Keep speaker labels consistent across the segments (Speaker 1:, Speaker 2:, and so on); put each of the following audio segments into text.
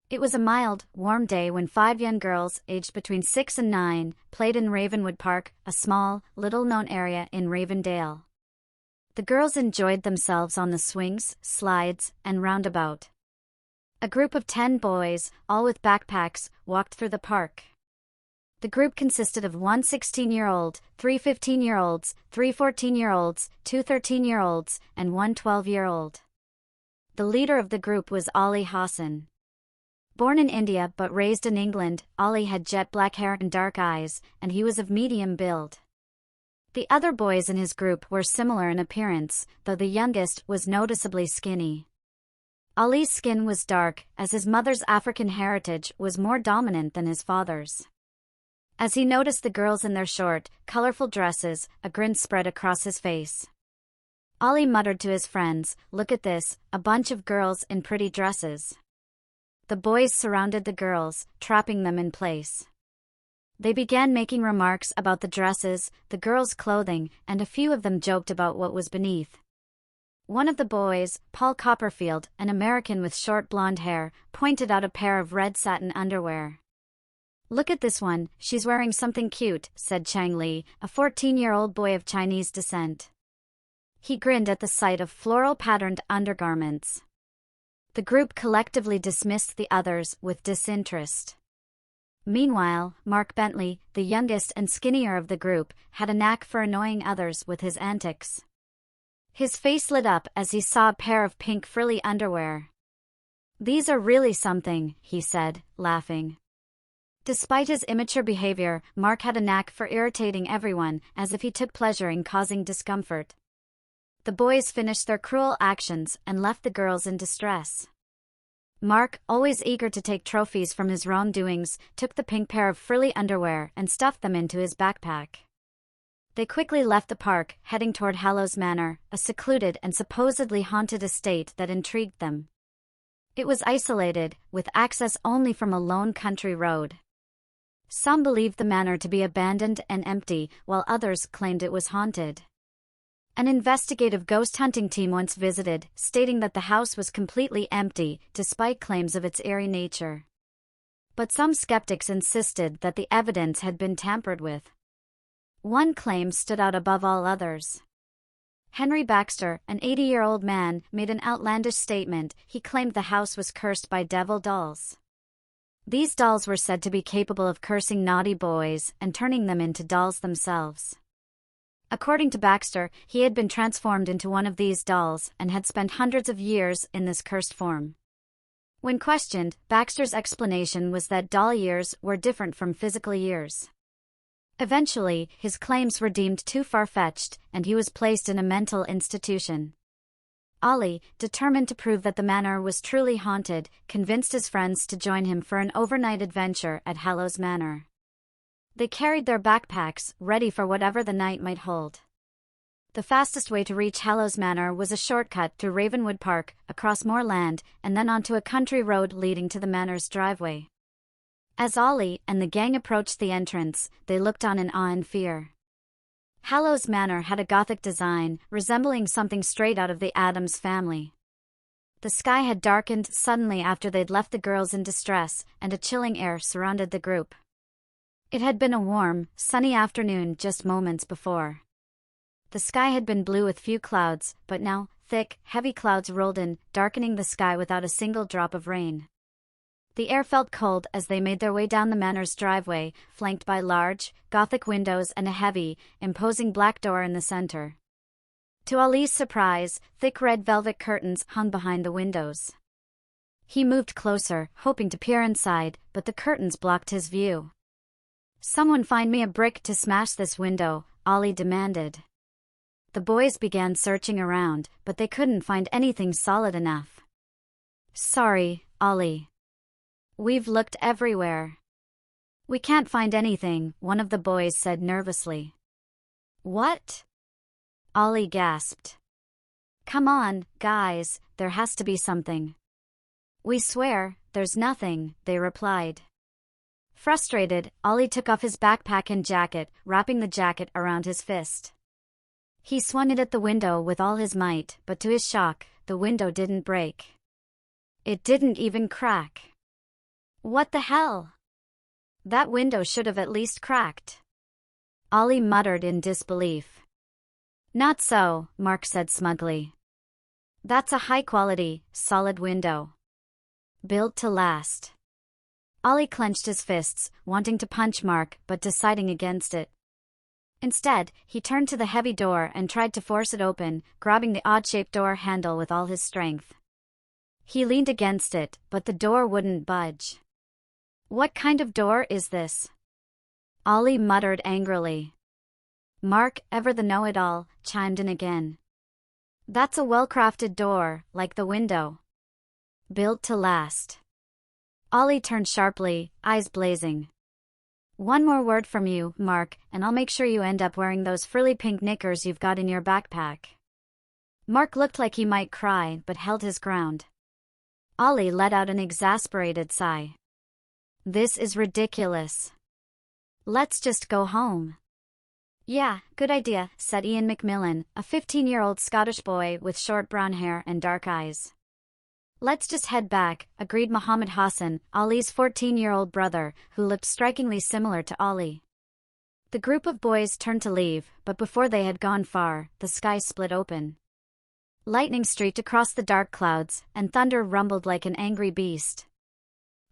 Speaker 1: It was a mild, warm day when 5 young girls, aged between 6 and 9, played in Ravenwood Park, a small, little-known area in Ravendale. The girls enjoyed themselves on the swings, slides, and roundabout. A group of 10 boys, all with backpacks, walked through the park. The group consisted of one 16-year-old, 3 15-year-olds, 3 14-year-olds, 2 13-year-olds, and one 12-year-old. The leader of the group was Ali Hassan. Born in India but raised in England, Ali had jet black hair and dark eyes, and he was of medium build. The other boys in his group were similar in appearance, though the youngest was noticeably skinny. Ali's skin was dark, as his mother's African heritage was more dominant than his father's. As he noticed the girls in their short, colorful dresses, a grin spread across his face. Ali muttered to his friends, "Look at this, a bunch of girls in pretty dresses." The boys surrounded the girls, trapping them in place. They began making remarks about the dresses, the girls' clothing, and a few of them joked about what was beneath. One of the boys, Paul Copperfield, an American with short blonde hair, pointed out a pair of red satin underwear. "Look at this one, she's wearing something cute," said Chang Li, a 14-year-old boy of Chinese descent. He grinned at the sight of floral-patterned undergarments. The group collectively dismissed the others with disinterest. Meanwhile, Mark Bentley, the youngest and skinnier of the group, had a knack for annoying others with his antics. His face lit up as he saw a pair of pink frilly underwear. "These are really something," he said, laughing. Despite his immature behavior, Mark had a knack for irritating everyone, as if he took pleasure in causing discomfort. The boys finished their cruel actions and left the girls in distress. Mark, always eager to take trophies from his wrongdoings, took the pink pair of frilly underwear and stuffed them into his backpack. They quickly left the park, heading toward Hallows Manor, a secluded and supposedly haunted estate that intrigued them. It was isolated, with access only from a lone country road. Some believed the manor to be abandoned and empty, while others claimed it was haunted. An investigative ghost hunting team once visited, stating that the house was completely empty, despite claims of its eerie nature. But some skeptics insisted that the evidence had been tampered with. One claim stood out above all others. Henry Baxter, an 80-year-old man, made an outlandish statement. He claimed the house was cursed by devil dolls. These dolls were said to be capable of cursing naughty boys and turning them into dolls themselves. According to Baxter, he had been transformed into one of these dolls and had spent hundreds of years in this cursed form. When questioned, Baxter's explanation was that doll years were different from physical years. Eventually, his claims were deemed too far-fetched, and he was placed in a mental institution. Ali, determined to prove that the manor was truly haunted, convinced his friends to join him for an overnight adventure at Hallows Manor. They carried their backpacks, ready for whatever the night might hold. The fastest way to reach Hallows Manor was a shortcut through Ravenwood Park, across more land, and then onto a country road leading to the manor's driveway. As Ali and the gang approached the entrance, they looked on in awe and fear. Hallows Manor had a Gothic design, resembling something straight out of the Addams Family. The sky had darkened suddenly after they'd left the girls in distress, and a chilling air surrounded the group. It had been a warm, sunny afternoon just moments before. The sky had been blue with few clouds, but now, thick, heavy clouds rolled in, darkening the sky without a single drop of rain. The air felt cold as they made their way down the manor's driveway, flanked by large, Gothic windows and a heavy, imposing black door in the center. To Ali's surprise, thick red velvet curtains hung behind the windows. He moved closer, hoping to peer inside, but the curtains blocked his view. "Someone find me a brick to smash this window," Ali demanded. The boys began searching around, but they couldn't find anything solid enough. "Sorry, Ali. We've looked everywhere." "We can't find anything," one of the boys said nervously. "What?" Ali gasped. "Come on, guys, there has to be something." "We swear, there's nothing," they replied. Frustrated, Ali took off his backpack and jacket, wrapping the jacket around his fist. He swung it at the window with all his might, but to his shock, the window didn't break. It didn't even crack. What the hell? That window should have at least cracked. Ollie muttered in disbelief. Not so, Mark said smugly. That's a high-quality, solid window. Built to last. Ollie clenched his fists, wanting to punch Mark but deciding against it. Instead, he turned to the heavy door and tried to force it open, grabbing the odd-shaped door handle with all his strength. He leaned against it, but the door wouldn't budge. What kind of door is this? Ollie muttered angrily. Mark, ever the know-it-all, chimed in again. That's a well-crafted door, like the window. Built to last. Ollie turned sharply, eyes blazing. One more word from you, Mark, and I'll make sure you end up wearing those frilly pink knickers you've got in your backpack. Mark looked like he might cry, but held his ground. Ollie let out an exasperated sigh. This is ridiculous. Let's just go home. Yeah, good idea, said Ian McMillan, a 15-year-old Scottish boy with short brown hair and dark eyes. Let's just head back, agreed Mohammed Hassan, Ollie's 14-year-old brother, who looked strikingly similar to Ollie. The group of boys turned to leave, but before they had gone far, the sky split open. Lightning streaked across the dark clouds, and thunder rumbled like an angry beast.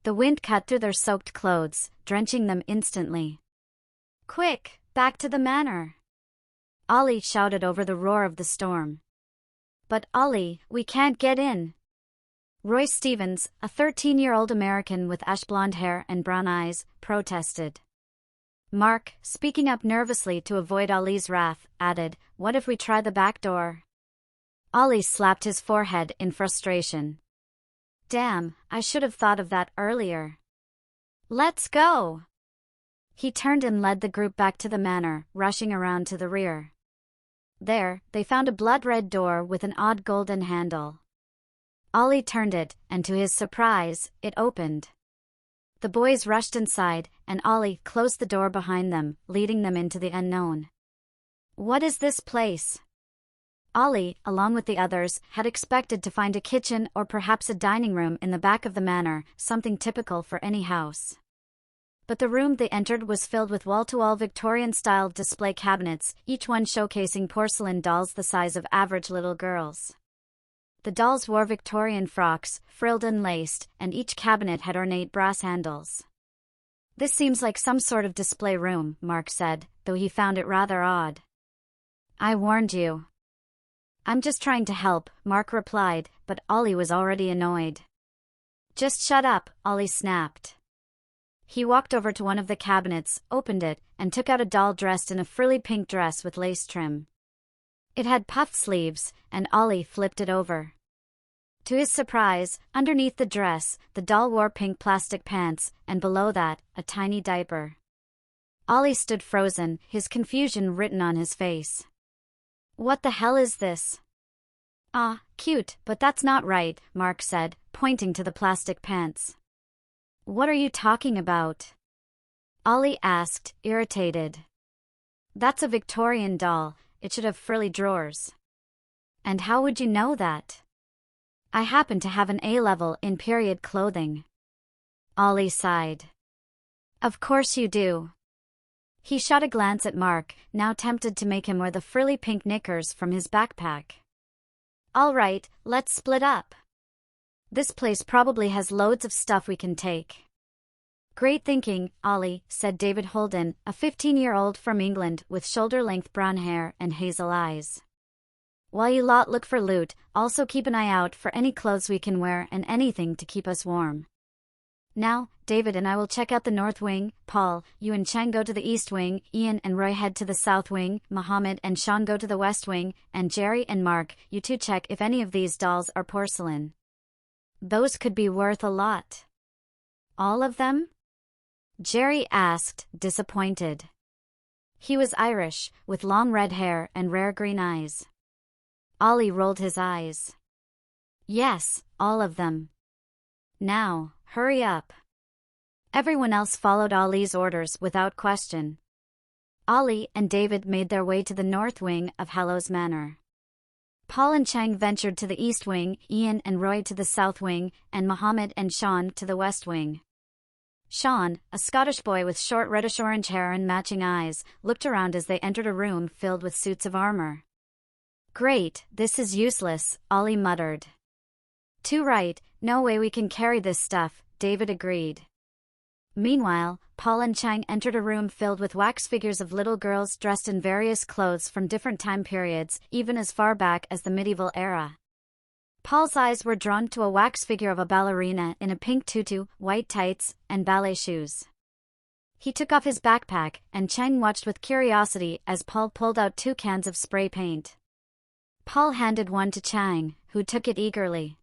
Speaker 1: The wind cut through their soaked clothes, drenching them instantly. Quick, back to the manor! Ollie shouted over the roar of the storm. But Ollie, we can't get in. Roy Stevens, a 13-year-old American with ash blonde hair and brown eyes, protested. Mark, speaking up nervously to avoid Ollie's wrath, added, What if we try the back door? Ollie slapped his forehead in frustration. Damn, I should have thought of that earlier. Let's go! He turned and led the group back to the manor, rushing around to the rear. There, they found a blood-red door with an odd golden handle. Ollie turned it, and to his surprise, it opened. The boys rushed inside, and Ollie closed the door behind them, leading them into the unknown. What is this place? Ollie, along with the others, had expected to find a kitchen or perhaps a dining room in the back of the manor, something typical for any house. But the room they entered was filled with wall-to-wall Victorian-style display cabinets, each one showcasing porcelain dolls the size of average little girls. The dolls wore Victorian frocks, frilled and laced, and each cabinet had ornate brass handles. This seems like some sort of display room, Mark said, though he found it rather odd. I warned you. I'm just trying to help, Mark replied, but Ollie was already annoyed. Just shut up, Ollie snapped. He walked over to one of the cabinets, opened it, and took out a doll dressed in a frilly pink dress with lace trim. It had puffed sleeves, and Ollie flipped it over. To his surprise, underneath the dress, the doll wore pink plastic pants, and below that, a tiny diaper. Ollie stood frozen, his confusion written on his face. What the hell is this? Ah, cute, but that's not right, Mark said, pointing to the plastic pants. What are you talking about? Ollie asked, irritated. That's a Victorian doll, it should have frilly drawers. And how would you know that? I happen to have an A-level in period clothing. Ollie sighed. Of course you do. He shot a glance at Mark, now tempted to make him wear the frilly pink knickers from his backpack. All right, let's split up. This place probably has loads of stuff we can take. Great thinking, Ollie, said David Holden, a 15-year-old from England with shoulder-length brown hair and hazel eyes. While you lot look for loot, also keep an eye out for any clothes we can wear and anything to keep us warm. Now, David and I will check out the north wing, Paul, you and Chang go to the east wing, Ian and Roy head to the south wing, Mohammed and Sean go to the west wing, and Jerry and Mark, you two check if any of these dolls are porcelain. Those could be worth a lot. All of them? Jerry asked, disappointed. He was Irish, with long red hair and rare green eyes. Ollie rolled his eyes. Yes, all of them. Now, hurry up. Everyone else followed Ollie's orders without question. Ollie and David made their way to the north wing of Hallows Manor. Paul and Chang ventured to the east wing, Ian and Roy to the south wing, and Mohammed and Sean to the west wing. Sean, a Scottish boy with short reddish-orange hair and matching eyes, looked around as they entered a room filled with suits of armor. "Great, this is useless," Ollie muttered. "Too right, no way we can carry this stuff," David agreed. Meanwhile, Paul and Chang entered a room filled with wax figures of little girls dressed in various clothes from different time periods, even as far back as the medieval era. Paul's eyes were drawn to a wax figure of a ballerina in a pink tutu, white tights, and ballet shoes. He took off his backpack, and Chang watched with curiosity as Paul pulled out 2 cans of spray paint. Paul handed one to Chang, who took it eagerly.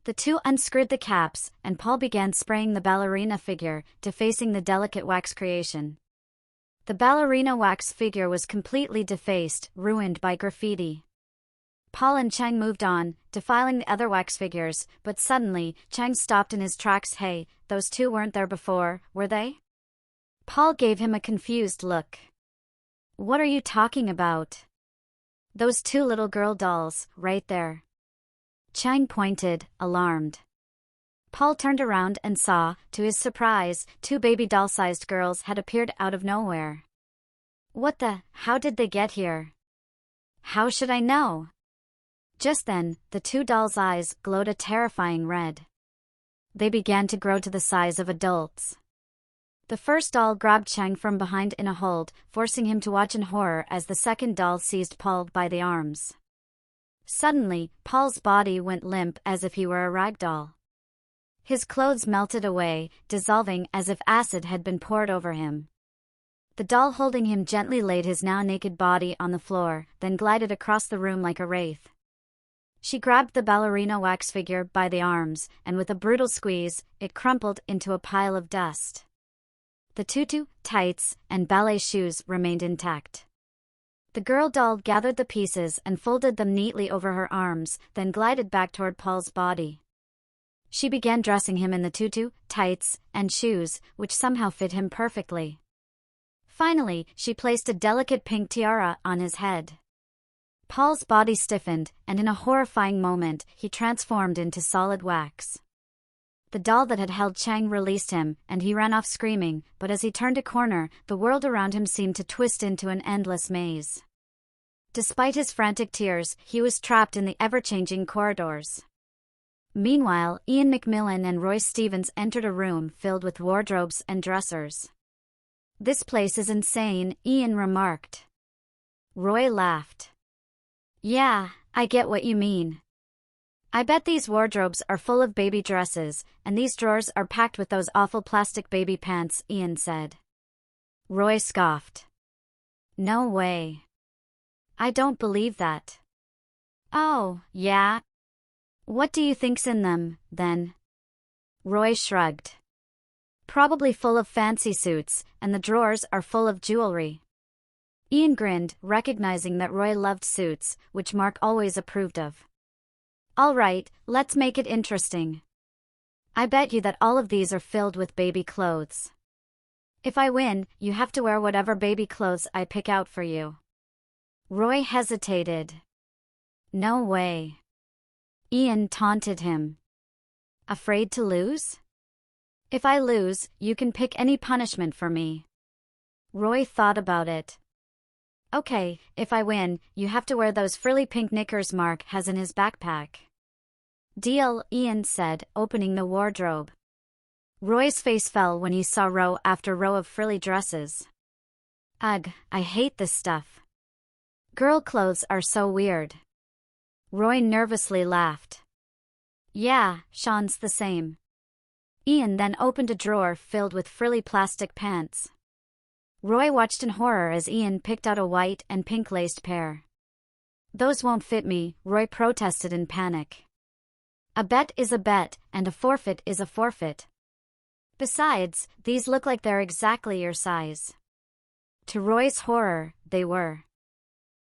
Speaker 1: The two unscrewed the caps, and Paul began spraying the ballerina figure, defacing the delicate wax creation. The ballerina wax figure was completely defaced, ruined by graffiti. Paul and Chang moved on, defiling the other wax figures, but suddenly, Chang stopped in his tracks. "Hey, those two weren't there before, were they?" Paul gave him a confused look. "What are you talking about?" "Those 2 little girl dolls, right there." Chang pointed, alarmed. Paul turned around and saw, to his surprise, 2 baby doll-sized girls had appeared out of nowhere. How did they get here?" "How should I know?" Just then, the 2 dolls' eyes glowed a terrifying red. They began to grow to the size of adults. The first doll grabbed Chang from behind in a hold, forcing him to watch in horror as the second doll seized Paul by the arms. Suddenly, Paul's body went limp as if he were a rag doll. His clothes melted away, dissolving as if acid had been poured over him. The doll holding him gently laid his now naked body on the floor, then glided across the room like a wraith. She grabbed the ballerina wax figure by the arms, and with a brutal squeeze, it crumpled into a pile of dust. The tutu, tights, and ballet shoes remained intact. The girl doll gathered the pieces and folded them neatly over her arms, then glided back toward Paul's body. She began dressing him in the tutu, tights, and shoes, which somehow fit him perfectly. Finally, she placed a delicate pink tiara on his head. Paul's body stiffened, and in a horrifying moment, he transformed into solid wax. The doll that had held Chang released him, and he ran off screaming, but as he turned a corner, the world around him seemed to twist into an endless maze. Despite his frantic tears, he was trapped in the ever-changing corridors. Meanwhile, Ian McMillan and Roy Stevens entered a room filled with wardrobes and dressers. "This place is insane," Ian remarked. Roy laughed. "Yeah, I get what you mean. I bet these wardrobes are full of baby dresses, and these drawers are packed with those awful plastic baby pants," Ian said. Roy scoffed. "No way. I don't believe that." "Oh, yeah? What do you think's in them, then?" Roy shrugged. "Probably full of fancy suits, and the drawers are full of jewelry." Ian grinned, recognizing that Roy loved suits, which Mark always approved of. "All right, let's make it interesting. I bet you that all of these are filled with baby clothes. If I win, you have to wear whatever baby clothes I pick out for you." Roy hesitated. "No way." Ian taunted him. "Afraid to lose? If I lose, you can pick any punishment for me." Roy thought about it. "Okay, if I win, you have to wear those frilly pink knickers Mark has in his backpack." "Deal," Ian said, opening the wardrobe. Roy's face fell when he saw row after row of frilly dresses. "Ugh, I hate this stuff. Girl clothes are so weird." Roy nervously laughed. "Yeah, Sean's the same." Ian then opened a drawer filled with frilly plastic pants. Roy watched in horror as Ian picked out a white and pink laced pair. "Those won't fit me," Roy protested in panic. "A bet is a bet, and a forfeit is a forfeit. Besides, these look like they're exactly your size." To Roy's horror, they were.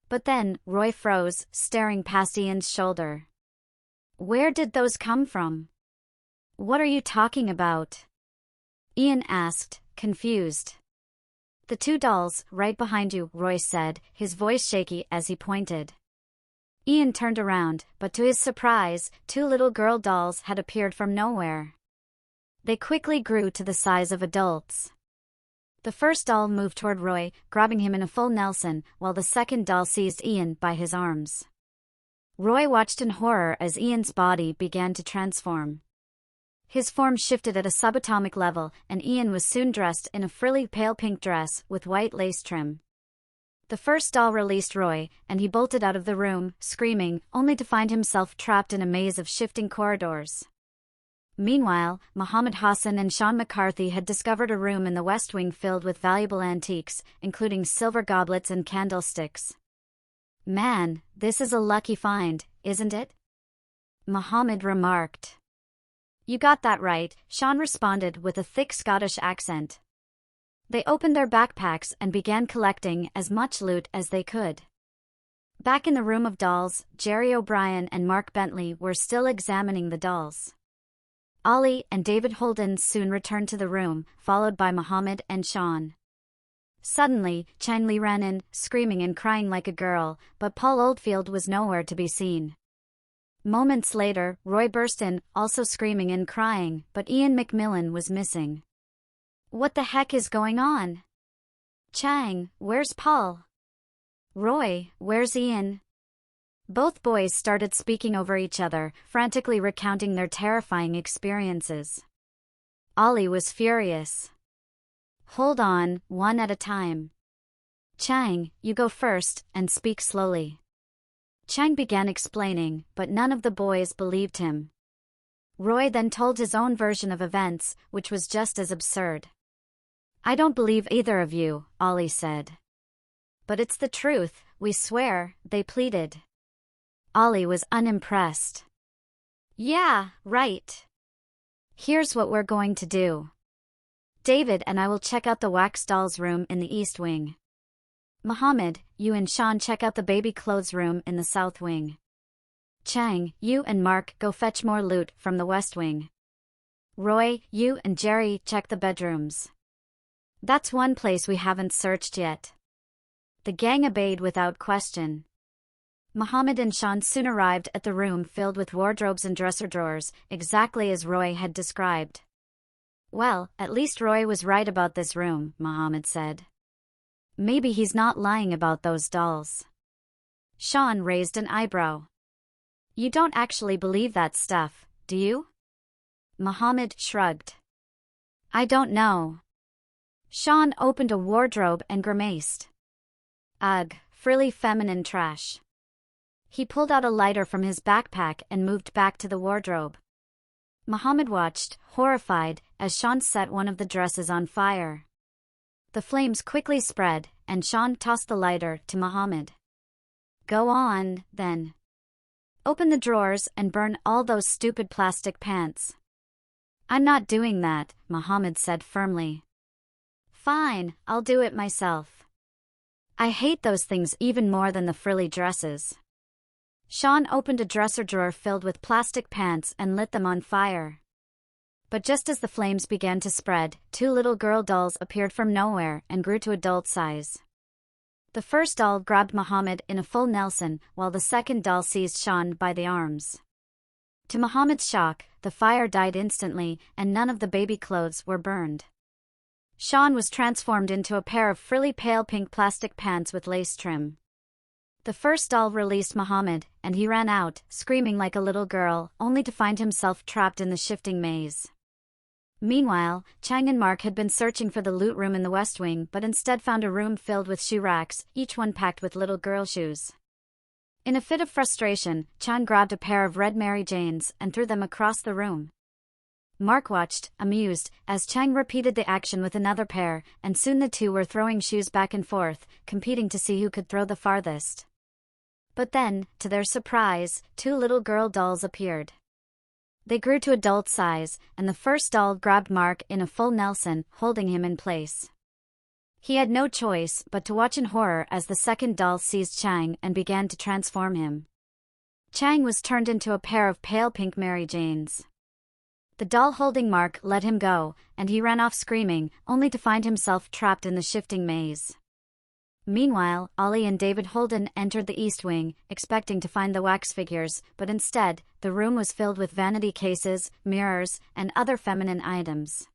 Speaker 1: But then, Roy froze, staring past Ian's shoulder. "Where did those come from? What are you talking about?" Ian asked, confused. "The 2 dolls, right behind you," Roy said, his voice shaky as he pointed. Ian turned around, but to his surprise, 2 little girl dolls had appeared from nowhere. They quickly grew to the size of adults. The first doll moved toward Roy, grabbing him in a full Nelson, while the second doll seized Ian by his arms. Roy watched in horror as Ian's body began to transform. His form shifted at a subatomic level, and Ian was soon dressed in a frilly pale pink dress with white lace trim. The first doll released Roy, and he bolted out of the room, screaming, only to find himself trapped in a maze of shifting corridors. Meanwhile, Mohammed Hassan and Sean McCarthy had discovered a room in the West Wing filled with valuable antiques, including silver goblets and candlesticks. "Man, this is a lucky find, isn't it?" Mohammed remarked. "You got that right," Sean responded with a thick Scottish accent. They opened their backpacks and began collecting as much loot as they could. Back in the room of dolls, Jerry O'Brien and Mark Bentley were still examining the dolls. Ollie and David Holden soon returned to the room, followed by Mohammed and Sean. Suddenly, Chang Li ran in, screaming and crying like a girl, but Paul Oldfield was nowhere to be seen. Moments later, Roy burst in, also screaming and crying, but Ian McMillan was missing. "What the heck is going on? Chang, where's Paul? Roy, where's Ian?" Both boys started speaking over each other, frantically recounting their terrifying experiences. Ollie was furious. "Hold on, one at a time. Chang, you go first, and speak slowly." Chang began explaining, but none of the boys believed him. Roy then told his own version of events, which was just as absurd. "I don't believe either of you," Ollie said. "But it's the truth, we swear," they pleaded. Ollie was unimpressed. "Yeah, right. Here's what we're going to do. David and I will check out the wax dolls room in the East Wing. Mohammed, you and Sean check out the baby clothes room in the South Wing. Chang, you and Mark go fetch more loot from the West Wing. Roy, you and Jerry check the bedrooms. That's one place we haven't searched yet." The gang obeyed without question. Mohammed and Sean soon arrived at the room filled with wardrobes and dresser drawers, exactly as Roy had described. "Well, at least Roy was right about this room," Mohammed said. "Maybe he's not lying about those dolls." Sean raised an eyebrow. "You don't actually believe that stuff, do you?" Mohammed shrugged. "I don't know." Sean opened a wardrobe and grimaced. "Ugh, frilly feminine trash." He pulled out a lighter from his backpack and moved back to the wardrobe. Mohammed watched, horrified, as Sean set one of the dresses on fire. The flames quickly spread, and Sean tossed the lighter to Mohammed. "Go on, then. Open the drawers and burn all those stupid plastic pants." "I'm not doing that," Mohammed said firmly. "Fine, I'll do it myself. I hate those things even more than the frilly dresses." Sean opened a dresser drawer filled with plastic pants and lit them on fire. But just as the flames began to spread, two little girl dolls appeared from nowhere and grew to adult size. The first doll grabbed Mohammed in a full Nelson, while the second doll seized Sean by the arms. To Mohammed's shock, the fire died instantly, and none of the baby clothes were burned. Sean was transformed into a pair of frilly pale pink plastic pants with lace trim. The first doll released Mohammed, and he ran out, screaming like a little girl, only to find himself trapped in the shifting maze. Meanwhile, Chang and Mark had been searching for the loot room in the West Wing but instead found a room filled with shoe racks, each one packed with little girl shoes. In a fit of frustration, Chang grabbed a pair of red Mary Janes and threw them across the room. Mark watched, amused, as Chang repeated the action with another pair, and soon the two were throwing shoes back and forth, competing to see who could throw the farthest. But then, to their surprise, two little girl dolls appeared. They grew to adult size, and the first doll grabbed Mark in a full Nelson, holding him in place. He had no choice but to watch in horror as the second doll seized Chang and began to transform him. Chang was turned into a pair of pale pink Mary Janes. The doll holding Mark let him go, and he ran off screaming, only to find himself trapped in the shifting maze. Meanwhile, Ollie and David Holden entered the East Wing, expecting to find the wax figures, but instead, the room was filled with vanity cases, mirrors, and other feminine items.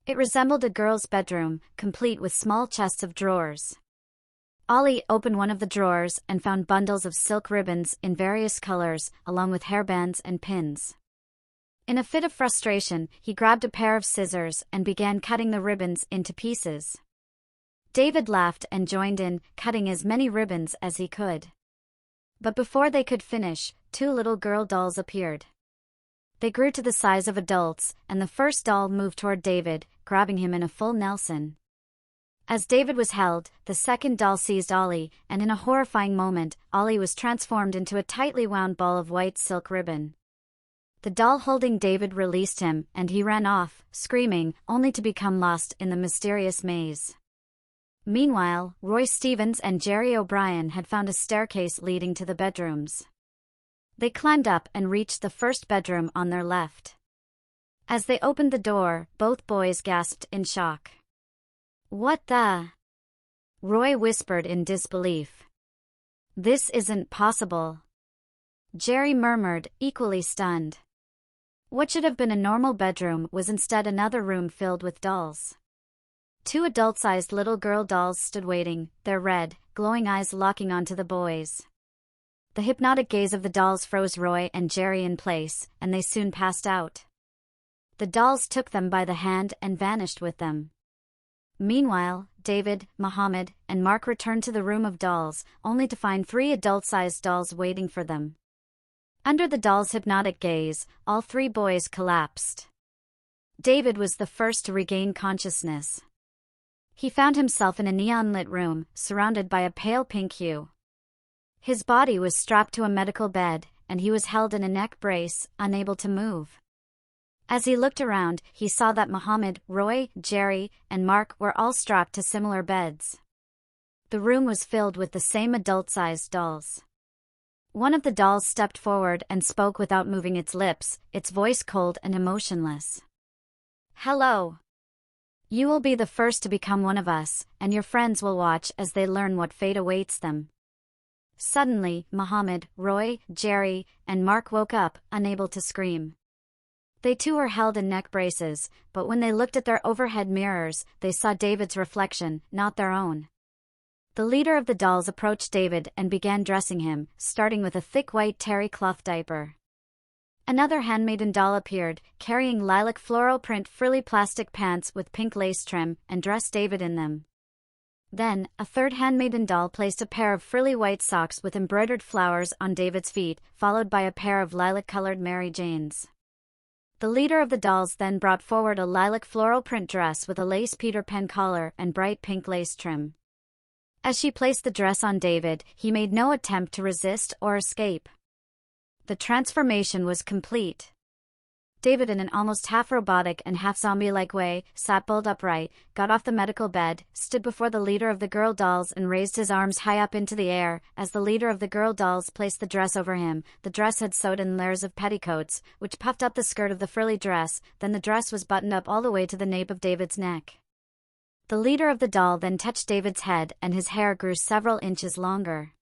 Speaker 1: It resembled a girl's bedroom, complete with small chests of drawers. Ollie opened one of the drawers and found bundles of silk ribbons in various colors, along with hairbands and pins. In a fit of frustration, he grabbed a pair of scissors and began cutting the ribbons into pieces. David laughed and joined in, cutting as many ribbons as he could. But before they could finish, two little girl dolls appeared. They grew to the size of adults, and the first doll moved toward David, grabbing him in a full Nelson. As David was held, the second doll seized Ollie, and in a horrifying moment, Ollie was transformed into a tightly wound ball of white silk ribbon. The doll holding David released him, and he ran off, screaming, only to become lost in the mysterious maze. Meanwhile, Roy Stevens and Jerry O'Brien had found a staircase leading to the bedrooms. They climbed up and reached the first bedroom on their left. As they opened the door, both boys gasped in shock. "What the?" Roy whispered in disbelief. "This isn't possible." Jerry murmured, equally stunned. What should have been a normal bedroom was instead another room filled with dolls. Two adult-sized little girl dolls stood waiting, their red, glowing eyes locking onto the boys. The hypnotic gaze of the dolls froze Roy and Jerry in place, and they soon passed out. The dolls took them by the hand and vanished with them. Meanwhile, David, Muhammad, and Mark returned to the room of dolls, only to find three adult-sized dolls waiting for them. Under the dolls' hypnotic gaze, all three boys collapsed. David was the first to regain consciousness. He found himself in a neon-lit room, surrounded by a pale pink hue. His body was strapped to a medical bed, and he was held in a neck brace, unable to move. As he looked around, he saw that Muhammad, Roy, Jerry, and Mark were all strapped to similar beds. The room was filled with the same adult-sized dolls. One of the dolls stepped forward and spoke without moving its lips, its voice cold and emotionless. "Hello. You will be the first to become one of us, and your friends will watch as they learn what fate awaits them." Suddenly, Muhammad, Roy, Jerry, and Mark woke up, unable to scream. They too were held in neck braces, but when they looked at their overhead mirrors, they saw David's reflection, not their own. The leader of the dolls approached David and began dressing him, starting with a thick white terry cloth diaper. Another handmaiden doll appeared, carrying lilac floral print frilly plastic pants with pink lace trim, and dressed David in them. Then, a third handmaiden doll placed a pair of frilly white socks with embroidered flowers on David's feet, followed by a pair of lilac-colored Mary Janes. The leader of the dolls then brought forward a lilac floral print dress with a lace Peter Pan collar and bright pink lace trim. As she placed the dress on David, he made no attempt to resist or escape. The transformation was complete. David, in an almost half-robotic and half-zombie-like way, sat bolt upright, got off the medical bed, stood before the leader of the girl dolls and raised his arms high up into the air. As the leader of the girl dolls placed the dress over him, the dress had sewed in layers of petticoats, which puffed up the skirt of the frilly dress, then the dress was buttoned up all the way to the nape of David's neck. The leader of the doll then touched David's head and his hair grew several inches longer.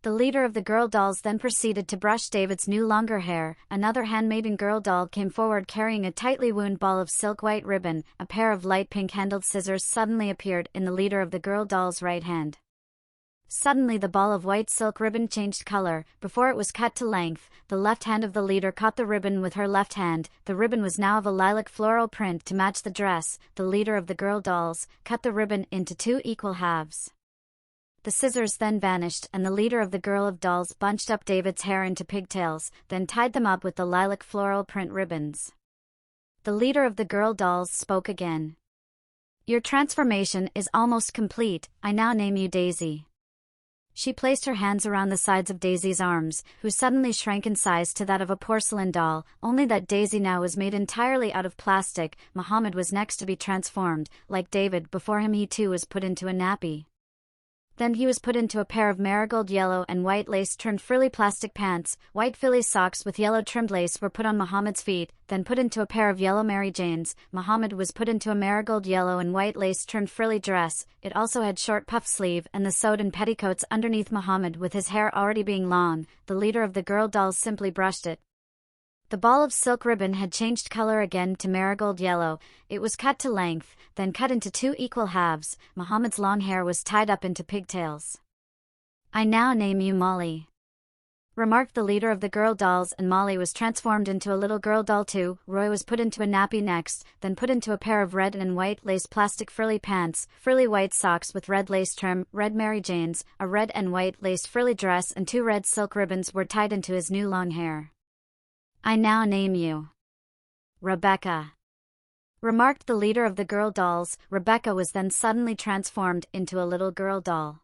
Speaker 1: The leader of the girl dolls then proceeded to brush David's new longer hair. Another handmaiden girl doll came forward carrying a tightly wound ball of silk white ribbon. A pair of light pink-handled scissors suddenly appeared in the leader of the girl doll's right hand. Suddenly the ball of white silk ribbon changed color. Before it was cut to length, the left hand of the leader caught the ribbon with her left hand. The ribbon was now of a lilac floral print to match the dress. The leader of the girl dolls cut the ribbon into two equal halves. The scissors then vanished and the leader of the girl of dolls bunched up David's hair into pigtails, then tied them up with the lilac floral print ribbons. The leader of the girl dolls spoke again. "Your transformation is almost complete. I now name you Daisy." She placed her hands around the sides of Daisy's arms, who suddenly shrank in size to that of a porcelain doll, only that Daisy now was made entirely out of plastic. Muhammad was next to be transformed. Like David before him, he too was put into a nappy. Then he was put into a pair of marigold yellow and white lace-trimmed frilly plastic pants. White Philly socks with yellow trimmed lace were put on Muhammad's feet, then put into a pair of yellow Mary Janes. Muhammad was put into a marigold yellow and white lace-trimmed frilly dress. It also had short puff sleeve and the sewed-in petticoats underneath. Muhammad, with his hair already being long, the leader of the girl dolls, simply brushed it. The ball of silk ribbon had changed color again to marigold yellow. It was cut to length, then cut into 2 equal halves. Muhammad's long hair was tied up into pigtails. "I now name you Molly," remarked the leader of the girl dolls, and Molly was transformed into a little girl doll too. Roy was put into a nappy next, then put into a pair of red and white lace plastic frilly pants, frilly white socks with red lace trim, red Mary Janes, a red and white lace frilly dress, and 2 red silk ribbons were tied into his new long hair. "I now name you Rebecca," remarked the leader of the girl dolls. Rebecca was then suddenly transformed into a little girl doll.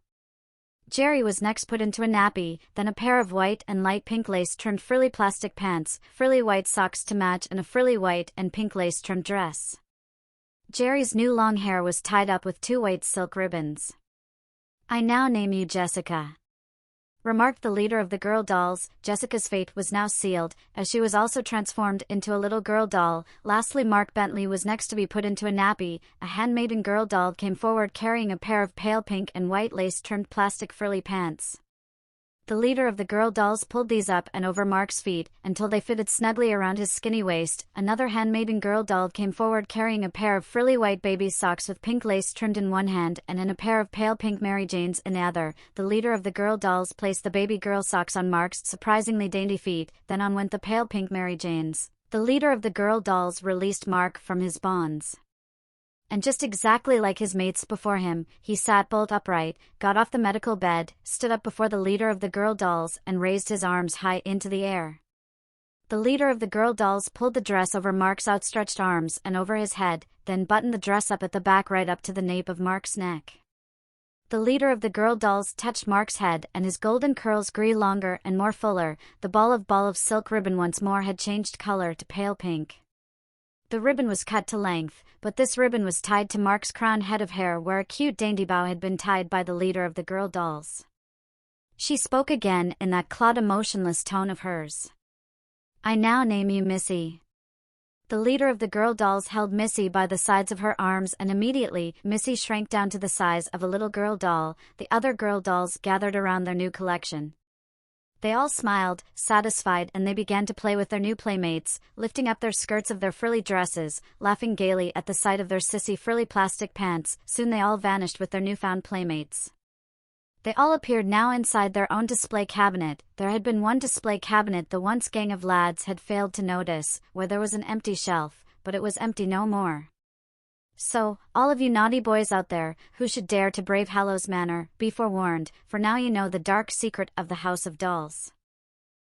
Speaker 1: Jerry was next put into a nappy, then a pair of white and light pink lace-trimmed frilly plastic pants, frilly white socks to match, and a frilly white and pink lace-trimmed dress. Jerry's new long hair was tied up with 2 white silk ribbons. "I now name you Jessica," remarked the leader of the girl dolls. Jessica's fate was now sealed, as she was also transformed into a little girl doll. Lastly, Mark Bentley was next to be put into a nappy. A handmaiden girl doll came forward carrying a pair of pale pink and white lace-trimmed plastic frilly pants. The leader of the girl dolls pulled these up and over Mark's feet, until they fitted snugly around his skinny waist. Another handmaiden girl doll came forward carrying a pair of frilly white baby socks with pink lace trimmed in one hand and in a pair of pale pink Mary Janes in the other. The leader of the girl dolls placed the baby girl socks on Mark's surprisingly dainty feet, then on went the pale pink Mary Janes. The leader of the girl dolls released Mark from his bonds. And just exactly like his mates before him, he sat bolt upright, got off the medical bed, stood up before the leader of the girl dolls, and raised his arms high into the air. The leader of the girl dolls pulled the dress over Mark's outstretched arms and over his head, then buttoned the dress up at the back right up to the nape of Mark's neck. The leader of the girl dolls touched Mark's head, and his golden curls grew longer and more fuller. The ball of silk ribbon once more had changed color to pale pink. The ribbon was cut to length, but this ribbon was tied to Mark's crown head of hair where a cute dainty bow had been tied by the leader of the girl dolls. She spoke again in that clawed emotionless tone of hers. "I now name you Missy." The leader of the girl dolls held Missy by the sides of her arms, and immediately, Missy shrank down to the size of a little girl doll. The other girl dolls gathered around their new collection. They all smiled, satisfied, and they began to play with their new playmates, lifting up their skirts of their frilly dresses, laughing gaily at the sight of their sissy frilly plastic pants. Soon they all vanished with their newfound playmates. They all appeared now inside their own display cabinet. There had been one display cabinet the once gang of lads had failed to notice, where there was an empty shelf, but it was empty no more. So, all of you naughty boys out there, who should dare to brave Hallows Manor, be forewarned, for now you know the dark secret of the House of Dolls.